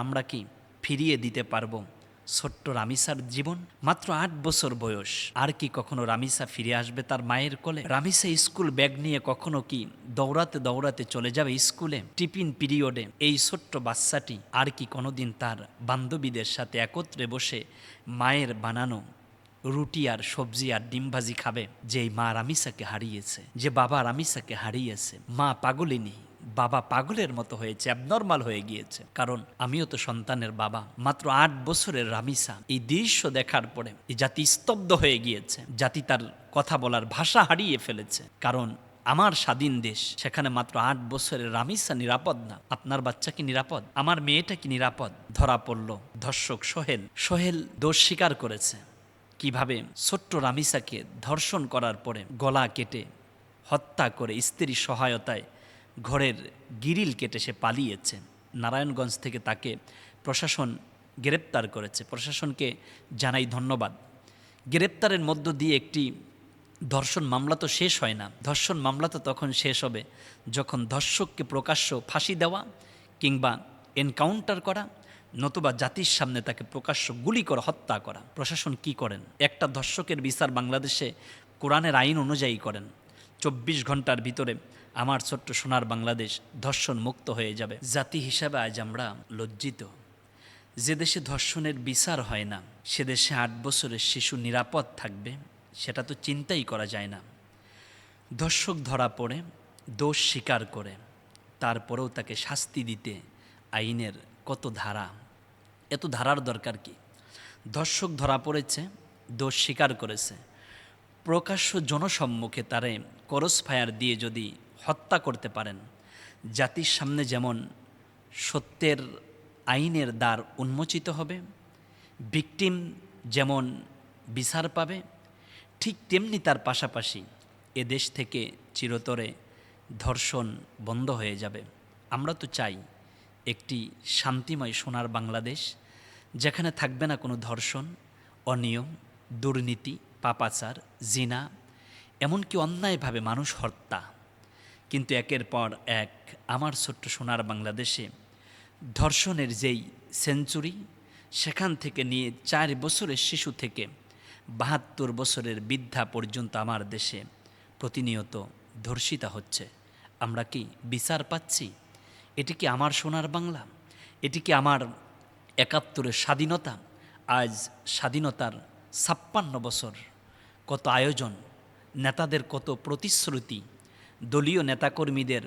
আমরা কি ফিরিয়ে দিতে পারবো ছোট্ট রামিসার জীবন? মাত্র ৮ বছর বয়স। আর কি কখনো রামিসা ফিরে আসবে তার মায়ের কোলে? রামিসা স্কুল ব্যাগ নিয়ে কখনো কি দৌড়াতে দৌড়াতে চলে যাবে স্কুলে? টিফিন পিরিয়ডে এই ছোট্ট বাচ্চাটি আর কি কোনোদিন তার বান্ধবীদের সাথে একত্রে বসে মায়ের বানানো রুটি আর সবজি আর ডিম ভাজি খাবে? যেই মা রামিসাকে হারিয়েছে, যে বাবা রামিসাকে হারিয়েছে, মা পাগলিনী, বাবা পাগলের মতো হয়েছে, অ্যাবনর্মাল হয়ে গিয়েছে। কারণ আমিও তো সন্তানের বাবা। মাত্র ৮ বছরের রামিসা এই দৃশ্য দেখার পরে এই জাতি স্তব্ধ হয়ে গিয়েছে। জাতি তার কথা বলার ভাষা হারিয়ে ফেলেছে। কারণ আমার স্বাধীন দেশ, সেখানে মাত্র ৮ বছরের রামিসা নিরাপদ না। আপনার বাচ্চা কি নিরাপদ? আমার মেয়েটা কি নিরাপদ? ধরা পড়ল ধর্ষক সোহেল। সোহেল দোষ স্বীকার করেছে। কিভাবে ছোট্ট রামিসাকে ধর্ষণ করার পরে গলা কেটে হত্যা করে স্ত্রীর সহায়তায় ঘরের গ্রিল কেটে সে পালিয়েছে। নারায়ণগঞ্জ থেকে তাকে প্রশাসন গ্রেপ্তার করেছে। প্রশাসনকে জানাই ধন্যবাদ। গ্রেপ্তারের মধ্য দিয়ে একটি ধর্ষণ মামলা তো শেষ হয় না। ধর্ষণ মামলা তো তখন শেষ হবে যখন ধর্ষককে প্রকাশ্য ফাঁসি দেওয়া কিংবা এনকাউন্টার করা, নতুবা জাতির সামনে তাকে প্রকাশ্য গুলি করে হত্যা করা। প্রশাসন কি করেন? একটা ধর্ষকের বিচার বাংলাদেশে কোরআনের আইন অনুযায়ী করেন। ২৪ ঘন্টার ভিতরে আমার ছোট্ট সোনার বাংলাদেশ ধর্ষণ মুক্ত হয়ে যাবে। জাতি হিসাবে আজ আমরা লজ্জিত। যে দেশে ধর্ষণের বিচার হয় না, সে দেশে ৮ বছরের শিশু নিরাপদ থাকবে সেটা তো চিন্তাই করা যায় না। ধর্ষক ধরা পড়ে, দোষ স্বীকার করে, তারপরেও তাকে শাস্তি দিতে আইনের কত ধারা, এত ধারার দরকার কি? ধর্ষক ধরা পড়েছে, দোষ স্বীকার করেছে, প্রকাশ্য জনসম্মুখে তারে ক্রস ফায়ার দিয়ে যদি হত্যা করতে পারেন, জাতির সামনে যেমন সত্যের আইনের দ্বার উন্মোচিত হবে, ভিকটিম যেমন বিচার পাবে, ঠিক তেমনি তার পাশাপাশি এ দেশ থেকে চিরতরে ধর্ষণ বন্ধ হয়ে যাবে। আমরা তো চাই একটি শান্তিময় সোনার বাংলাদেশ, যেখানে থাকবে না কোনো ধর্ষণ, অনিয়ম, দুর্নীতি, পাপাচার, জিনা, এমনকি অন্যায়ভাবে মানুষ হত্যা। কিন্তু একের পর এক আমার ছোট্ট সোনার বাংলাদেশে ধর্ষণের যেই সেঞ্চুরি, সেখান থেকে নিয়ে ৪ বছরের শিশু থেকে ৭২ বছরের বৃদ্ধা পর্যন্ত আমার দেশে প্রতিনিয়ত ধর্ষিতা হচ্ছে। আমরা কি বিচার পাচ্ছি? এটি কি আমার সোনার বাংলা? এটি কি আমার ৭১-এর স্বাধীনতা? আজ স্বাধীনতার ৫৬ বছর, কত আয়োজন, নেতাদের কত প্রতিশ্রুতি, দলীয় নেতাকর্মীদের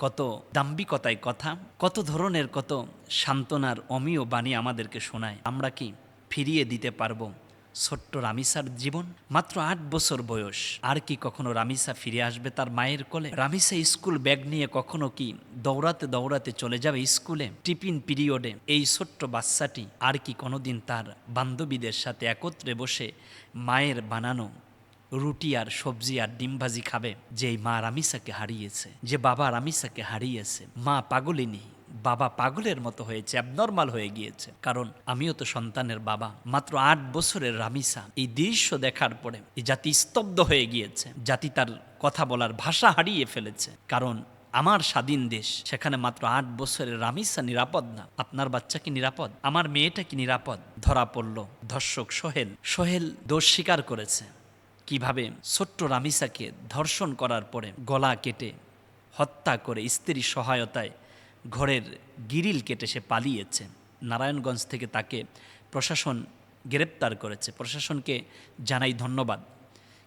কত দাম্ভিকতায় কথা, কত ধরনের কত সান্ত্বনার অমীয় বাণী আমাদেরকে শোনায়। আমরা কি ফিরিয়ে দিতে পারবো ছোট্ট রামিসার জীবন? মাত্র ৮ বছর বয়স। আর কি কখনো রামিসা ফিরে আসবে তার মায়ের কোলে? রামিসা স্কুল ব্যাগ নিয়ে কখনো কি দৌড়াতে দৌড়াতে চলে যাবে স্কুলে? টিফিন পিরিয়ডে এই ছোট্ট বাচ্চাটি আর কি কোনোদিন তার বান্ধবীদের সাথে একত্রে বসে মায়ের বানানো রুটি আর সবজি আর ডিম ভাজি খাবে? যেই মা রামিসাকে হারিয়েছে, যে বাবা রামিসাকে হারিয়েছে, মা পাগলিনী, বাবা পাগলের মতো হয়েছে, অ্যাবনর্মাল হয়ে গিয়েছে। কারণ আমিও তো সন্তানের বাবা। মাত্র ৮ বছরের রামিসা এই দৃশ্য দেখার পরে এই জাতি স্তব্ধ হয়ে গিয়েছে। জাতি তার কথা বলার ভাষা হারিয়ে ফেলেছে। কারণ আমার স্বাধীন দেশ, সেখানে মাত্র ৮ বছরের রামিসা নিরাপদ না। আপনার বাচ্চা কি নিরাপদ? আমার মেয়েটা কি নিরাপদ? ধরা পড়ল ধর্ষক সোহেল। সোহেল দোষ স্বীকার করেছে। কিভাবে ছোট্ট রামিসাকে ধর্ষণ করার পরে গলা কেটে হত্যা করে স্ত্রীর সহায়তায় ঘরের গ্রিল কেটে সে পালিয়েছে। নারায়ণগঞ্জ থেকে তাকে প্রশাসন গ্রেপ্তার করেছে। প্রশাসনকে জানাই ধন্যবাদ।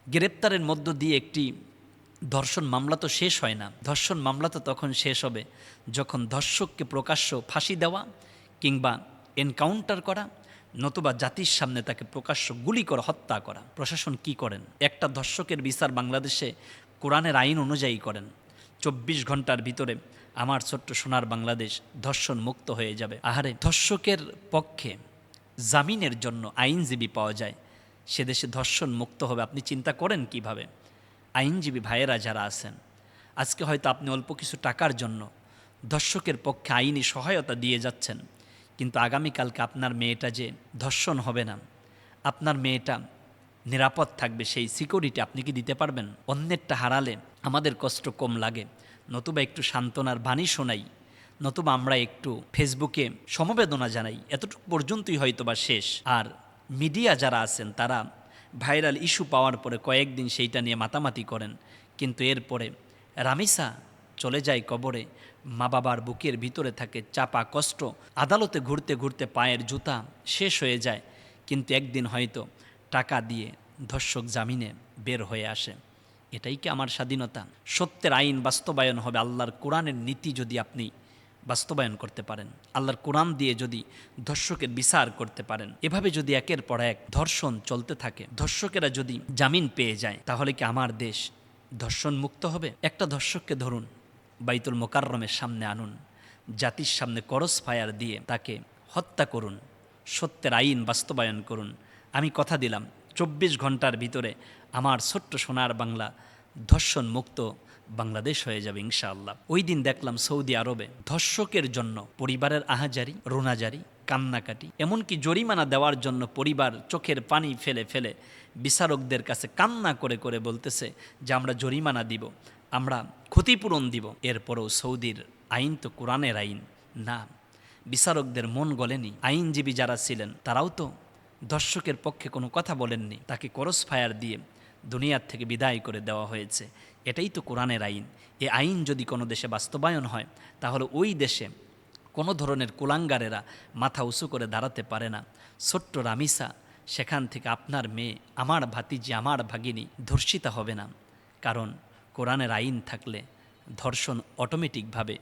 গ্রেপ্তারের মধ্য দিয়ে একটি ধর্ষণ মামলা তো শেষ হয় না। ধর্ষণ মামলা তো তখন শেষ হবে যখন ধর্ষককে প্রকাশ্য ফাঁসি দেওয়া কিংবা এনকাউন্টার করা, নতুবা জাতির সামনে তাকে প্রকাশ্য গুলি করে হত্যা করা। প্রশাসন কি করেন? একটা ধর্ষকের বিচার বাংলাদেশে কোরআনের আইন অনুযায়ী করেন। ২৪ ঘন্টার ভিতরে আমার ছোট্ট সোনার বাংলাদেশ ধর্ষণ মুক্ত হয়ে যাবে। আহারে, ধর্ষকের পক্ষে জামিনের জন্য আইনজীবী পাওয়া যায়, সে দেশে ধর্ষণ মুক্ত হবে। আপনি চিন্তা করেন কিভাবে? আইনজীবী ভাইয়েরা যারা আছেন, আজকে হয়তো আপনি অল্প কিছু টাকার জন্য ধর্ষকের পক্ষে আইনি সহায়তা দিয়ে যাচ্ছেন, কিন্তু আগামীকালকে আপনার মেয়েটা যে ধর্ষণ হবে না, আপনার মেয়েটা নিরাপদ থাকবে, সেই সিকিউরিটি আপনি কি দিতে পারবেন? অন্যেরটা হারালে আমাদের কষ্ট কম লাগে, নতুবা একটু সান্ত্বনার বাণী শোনাই, নতুবা আমরা একটু ফেসবুকে সমবেদনা জানাই, এতটুকু পর্যন্তই হয়তো বা শেষ। আর মিডিয়া যারা আছেন তারা ভাইরাল ইস্যু পাওয়ার পরে কয়েকদিন সেইটা নিয়ে মাতামাতি করেন, কিন্তু এরপরে রামিসা চলে যায় কবরে, মা বাবার বুকের ভিতরে থাকে চাপা কষ্ট, আদালতে ঘুরতে ঘুরতে পায়ের জুতা শেষ হয়ে যায়, কিন্তু একদিন হয়তো টাকা দিয়ে ধর্ষক জামিনে বের হয়ে আসে। এটাই কি আমার স্বাধীনতা? সত্যের আইন বাস্তবায়ন হবে, আল্লাহর কোরআনের নীতি যদি আপনি বাস্তবায়ন করতে পারেন, আল্লাহর কোরআন দিয়ে যদি ধর্ষকের বিচার করতে পারেন, এভাবে যদি একের পর এক ধর্ষণ চলতে থাকে, ধর্ষকেরা যদি জামিন পেয়ে যায়, তাহলে কি আমার দেশ ধর্ষণ মুক্ত হবে? একটা ধর্ষককে ধরুন, বাইতুল মোকাররমের সামনে আনুন, জাতির সামনে করস ফায়ার দিয়ে তাকে হত্যা করুন, সত্যের আইন বাস্তবায়ন করুন। আমি কথা দিলাম 24 ঘন্টার ভিতরে আমার ছোট্ট সোনার বাংলা ধর্ষণ মুক্ত বাংলাদেশ হয়ে যাবে ইনশাআল্লাহ। ওই দিন দেখলাম সৌদি আরবে ধর্ষকের জন্য পরিবারের আহাজারি, রোনাজারি, কান্নাকাটি, এমনকি জরিমানা দেওয়ার জন্য পরিবার চোখের পানি ফেলে ফেলে বিচারকদের কাছে কান্না করে করে বলতেছে যে আমরা জরিমানা দিব, আমরা ক্ষতিপূরণ দিব। এরপরও সৌদির আইন তো কোরআনের আইন না, বিচারকদের মন গলেনি। আইনজীবী যারা ছিলেন তারাও তো ধর্ষকের পক্ষে কোনো কথা বলেননি, তাকে করস ফায়ার দিয়ে দুনিয়ার থেকে বিদায় করে দেওয়া হয়েছে। এটাই তো কোরআনের আইন। এ আইন যদি কোনো দেশে বাস্তবায়ন হয়, তাহলে ওই দেশে কোনো ধরনের কুলাঙ্গারেরা মাথা উঁচু করে দাঁড়াতে পারে না। ছোট্ট রামিসা সেখান থেকে আপনার মেয়ে, আমার ভাতিজি, আমার ভাগিনী ধর্ষিতা হবে না, কারণ কোরআনের আইন থাকলে ধর্ষণ অটোমেটিকভাবে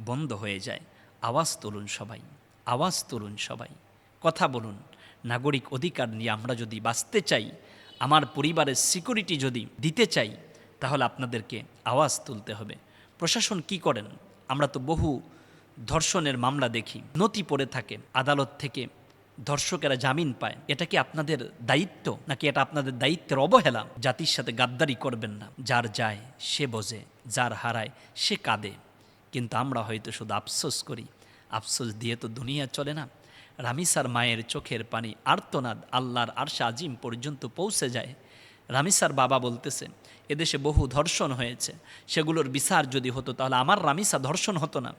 বন্ধ হয়ে যায়। আওয়াজ তুলুন সবাই, আওয়াজ তুলুন সবাই, কথা বলুন। নাগরিক অধিকার নিয়ে আমরা যদি বাঁচতে চাই, আমার পরিবারের সিকিউরিটি যদি দিতে চাই, তাহলে আপনাদেরকে আওয়াজ তুলতে হবে। প্রশাসন কি করেন? আমরা তো বহু ধর্ষণের মামলা দেখি, নথি পড়ে থাকে, আদালত থেকে ধর্ষকেরা জামিন পায়। এটা কি আপনাদের দায়িত্ব, নাকি এটা আপনাদের দায়িত্বের অবহেলা? জাতির সাথে গাদ্দারি করবেন না। যার যায় সে বোঝে, যার হারায় সে কাঁদে, কিন্তু আমরা হয়তো শুধু আফসোস করি। আফসোস দিয়ে তো দুনিয়া চলে না। রামিসার মায়ের চোখের পানি আর্তনাদ আল্লাহর আরশে আজিম পর্যন্ত পৌঁছে যায়। রামিসার বাবা বলতেছে এদেশে বহু ধর্ষণ হয়েছে, সেগুলোর বিচার যদি হতো তাহলে আমার রামিসা ধর্ষণ হতো না,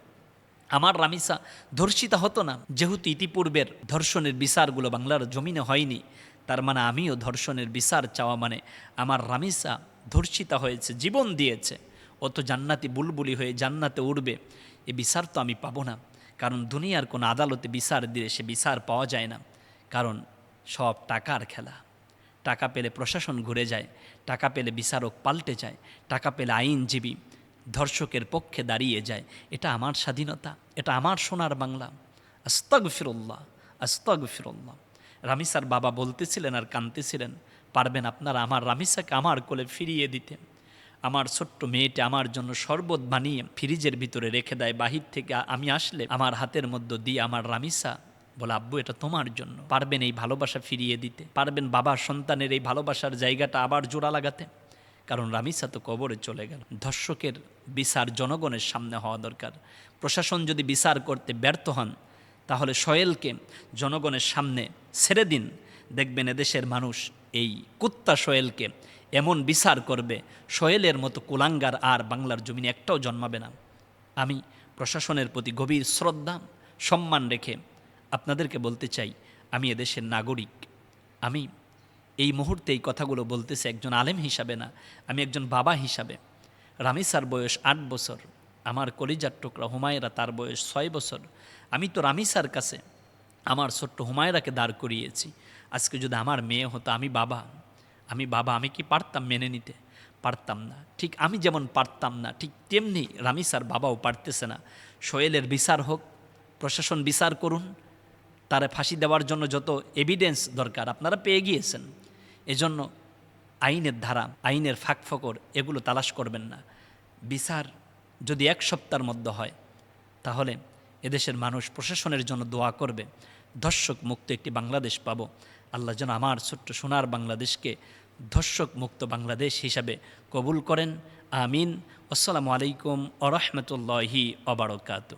আমার রামিসা ধর্ষিতা হতো না। যেহেতু ইতিপূর্বের ধর্ষণের বিচারগুলো বাংলার জমিনে হয়নি, তার মানে আমিও ধর্ষণের বিচার চাওয়া মানে আমার রামিসা ধর্ষিতা হয়েছে, জীবন দিয়েছে, ও তো জান্নাতি বুলবুলি হয়ে জান্নাতে উঠবে, এ বিচার তো আমি পাবো না। কারণ দুনিয়ার কোনো আদালতে বিচার দিলে সে বিচার পাওয়া যায় না, কারণ সব টাকার খেলা। টাকা পেলে প্রশাসন ঘুরে যায়, টাকা পেলে বিচারক পাল্টে যায়, টাকা পেলে আইনজীবী ধর্ষকের পক্ষে দাঁড়িয়ে যায়। এটা আমার স্বাধীনতা, এটা আমার সোনার বাংলা। আস্তাগফিরুল্লাহ, আস্তাগফিরুল্লাহ। রামিসার বাবা বলতেছিলেন আর কাঁদতেছিলেন, পারবেন আপনারা আমার রামিসাকে আমার কোলে ফিরিয়ে দিতে? আমার ছোট্ট মেয়েটা আমার জন্য শরবত বানিয়ে ফ্রিজের ভিতরে রেখে দেয়, বাহির থেকে আমি আসলে আমার হাতের মধ্যে দিয়ে আমার রামিসা বলে, আব্বু এটা তোমার জন্য। পারবেন এই ভালোবাসা ফিরিয়ে দিতে? পারবেন বাবা সন্তানের এই ভালোবাসার জায়গাটা আবার জোড়া লাগাতে? কারণ রামিসা তো কবরে চলে গেল। ধর্ষকের বিচার জনগণের সামনে হওয়া দরকার। প্রশাসন যদি বিচার করতে ব্যর্থ হন, তাহলে সোহেলকে জনগণের সামনে ছেড়ে দিন, দেখবেন এদেশের মানুষ এই কুত্তা সোহেলকে এমন বিচার করবে, সোহেলের মতো কুলাঙ্গার আর বাংলার জমিনে একটাও জন্মাবে না। আমি প্রশাসনের প্রতি গভীর শ্রদ্ধা সম্মান রেখে আপনাদেরকে বলতে চাই, আমি এদেশের নাগরিক। আমি এই মুহূর্তে এই কথাগুলো বলতেছি একজন আলেম হিসাবে না, আমি একজন বাবা হিসাবে। রামিসার বয়স 8 বছর, আমার কলিজার টুকরা হুমায়রা তার বয়স 6 বছর। আমি তো রামিসার কাছে আমার ছোট্ট হুমায়রাকে দাঁড় করিয়েছি। আজকে যদি আমার মেয়ে হতো, আমি বাবা, আমি কি পারতাম মেনে নিতে? পারতাম না। ঠিক আমি যেমন পারতাম না, ঠিক তেমনি রামিসার বাবাও পারতেছে না। সোহেলের বিচার হোক, প্রশাসন বিচার করুন, তারা ফাঁসি দেওয়ার জন্য যত এভিডেন্স দরকার আপনারা পেয়ে গিয়েছেন। এজন্য আইনের ধারা, আইনের ফাঁকফোকর এগুলো তালাশ করবেন না। বিচার যদি 1 সপ্তাহের মধ্যে হয়, তাহলে এদেশের মানুষ প্রশাসনের জন্য দোয়া করবে, ধর্ষক মুক্ত একটি বাংলাদেশ পাবো। আল্লাহ যেন আমার ছোট্ট সোনার বাংলাদেশকে ধর্ষক মুক্ত বাংলাদেশ হিসাবে কবুল করেন। আমিন। আসসালামু আলাইকুম ওয়া রাহমাতুল্লাহি ওয়া বারাকাতুহু।